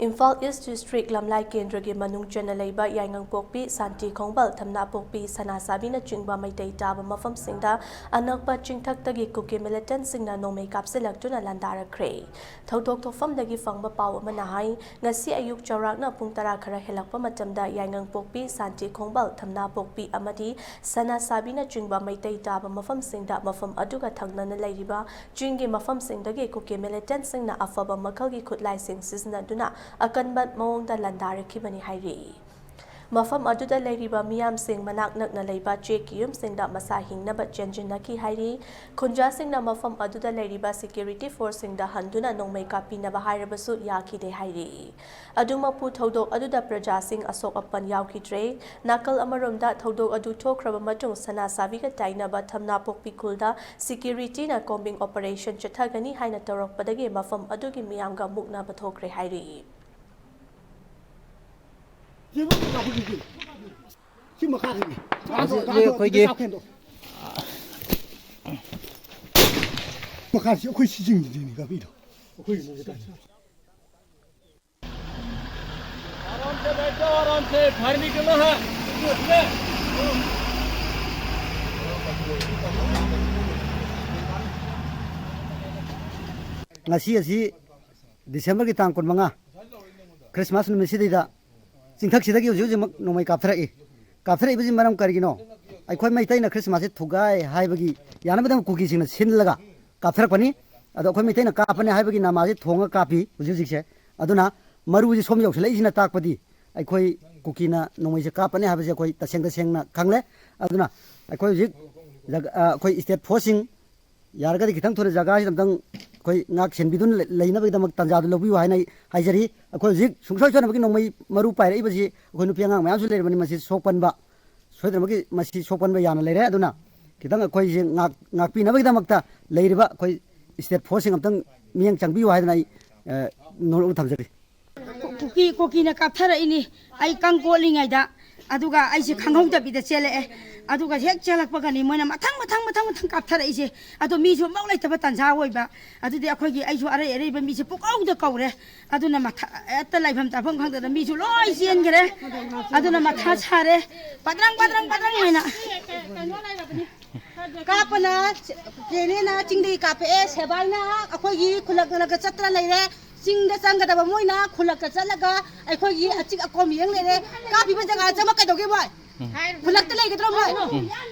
Imphal East District Lamlai Kendragi Manung Chana Laiba Yaingangpokpi Santi Khongbal Thamnapokpi Sanasabina Chingba Maitai Taba Mafam Singda Anakpa Chingthaktagi Kuki Militant singna Nomei Kapsilaktuna landarak khre Thodok Thofamdagi Fangba Paw Manahai Ngasi Ayuk Chaurakna Pung Tara Khara Helakpa Matamda Yaingangpokpi Santi Khongbal Thamnapokpi Amadi Sanasabina Chingba Maitai Taba Mafam Singda Mafam Aduga Thangnana Lairiba Chingi Mafam Singdagi Kuki Militant singna Afaba Makalgi Khutlai Sing Siznaduna Akanbat Mawongda landarakibani hairi. Mafam aduda lairiba miyam sing manak nakna laiba chekiyum singda masa hingnaba janjinaki hairi. Khunja singna mafam aduda lairiba security force singda handuna nongmai kapinaba hairabasu yakide hairi. Adumapu thodok aduda praja sing asok apan yaukidre. Nakal amaromda thodok adu thokraba matung sana sabiga tainaba Thamnapokpi kulda security na combing operation chathagani haina torokpadagi mafam adugi miyamga muknaba thokre hairi. Ngasi December ki tang kun manga Christmas nu mesidida Singthak sidagi ujujuk nomai kapthrai biji maram karigino aikhoi mai taina Christmas thugai haibagi yana badam kuki singna sinlaga kapthrak pani ado khoi mai taina kapane haibagi namaji thonga kapi ujujuk se aduna maruji som yok selai sina takpadi aikhoi kuki na nomai se kapane haibase khoi tasengna khangle aduna aikhoi jik khoi state forcing yargadi khitang thore jaga sidam koi ngak senbidun leina bagi damak tanjadu lobi wa nai haijari akoi zik sungsoi chona bagi nomai maru pai rai baji akoi nu pianga mayam su le bani masi sopan ba soidra bagi masi sopan ba yana le re aduna kitang akoi je ngak pi na bagi damak ta leiriba akoi state forcing amtang miang changbi wa nai no thamjari kuki na kapthara ini ai kangko lingai da aduga ai se khanghong da bi da chele aduga hek chalak pagani moina mathang kapthara ise adu mi su maulai taba tanja hoiba adu de akhoi gi ai su are ba mi se pukau da kaure aduna matha eta laifam ta phang khang da mi su loi sien gre aduna matha chare padrang moina kapana jene na chingdi kape sebaina akhoi gi khulak na ga chatra laire singda sangada ba moina khulak ka chalaga akhoi gi achik akom yeng lere kapi ba jaga chama ka doge boy khulak ta lai ga tro boy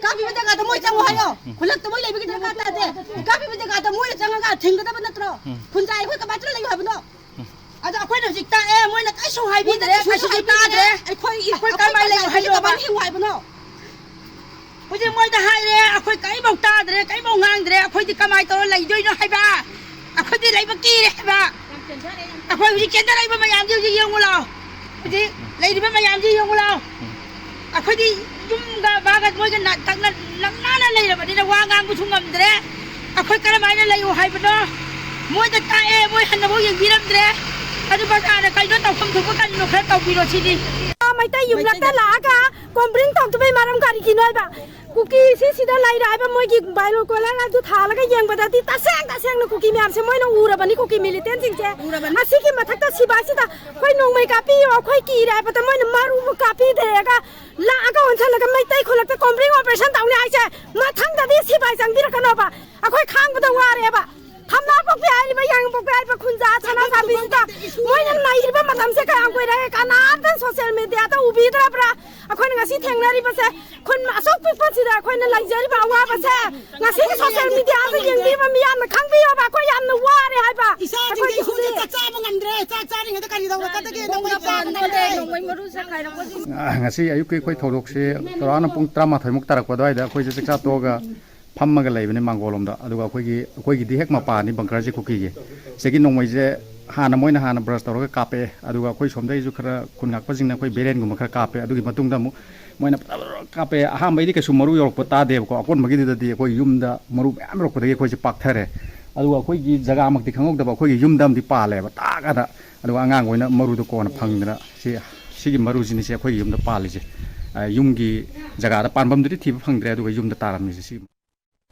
kapi ba jaga ta moi chango hayo khulak ta moi lai bi ga ta ta de kapi ba jaga ta moi changa ga thing da ba na tro khunja ai khoi ka ba tro lai ha bno ada akhoi na jikta moina kai so hai bi dre ai so ta dre akhoi ka mai lai hai ka ba hi wai bno Oje moi da hai re akhoi kai bau ta dre kai bau ngang dre akhoi di kamai to lai doi no hai ba akhoi di lai ba ki re ba akhoi ji kenda lai ba mayam ji yong lo ji lai di ba mayam ji yong lo akhoi di yum ga ba ga moi ga na tak na lai ba di na wa ngang bu thungam dre akhoi kara mai na lai ho hai ba no moi da ta moi han na bo yeng biram dre adu ba ta na kai no taw kham thu ba kan no khra taw bi ro chi di mai ta yum lak ta la ga kombring taw tu be maram kari ki noi ba kuki sida lai rai ba moi ki bailo ko la tu thala ga yeng ba da ti ta seng na kuki myam se moi no ura ba ni kuki militant sing che asi ki mathak ta siba sida koi nong mai ka pi yo koi ki rai ba ta moi na maru ka pi de ga la ga on thala ga mai tai khulak ta kombring operation taw ne ai che mathang da di siba jang dir ka no ba akoi khang ba da wa re ba Thamnapokpi ai ba Yaingangpokpi ai ba khunja chana sabi ta moi na nai ba matam se ka angkoi ra ka na ta social media ta ubi tra pra akhoi ngasi thengnari ba se khun ma sok pi pa sida akhoi na laijari ba wa ba se ngasi social media ta yengbi ba mi am khang bi ba ko yam na wa re hai ba akhoi ki huje ta cha ba ngam dre cha ri ngata ka ni da ka ta ge dong ba pa ngai maru sa khai ra ko ngasi ayuk ki khoi thodok se torana pung 13 muk tarak pa dai da khoi se cha to ga Phammaga laibani mangolomda aduga akhoi gi di hek mapa ni bangkar je kuki gi segi nongmai je hana moina hana brush tawra kape aduga akhoi somdai ju khara khungak pajingna akhoi beren gum khara kape adugi matungda mu moina kape aha mai di ke sumaru yorok pata de ko akon magi di akhoi yumda maru am rok de akhoi je pakthare aduga akhoi gi jaga mak di khangok da akhoi gi yumdam di pale ba ta ga da aduga angang oina maru do ko na phangdra sigi maru jini se akhoi gi yumda pali je yumgi jaga da panbam di thi phangdre aduga yumda taram ni si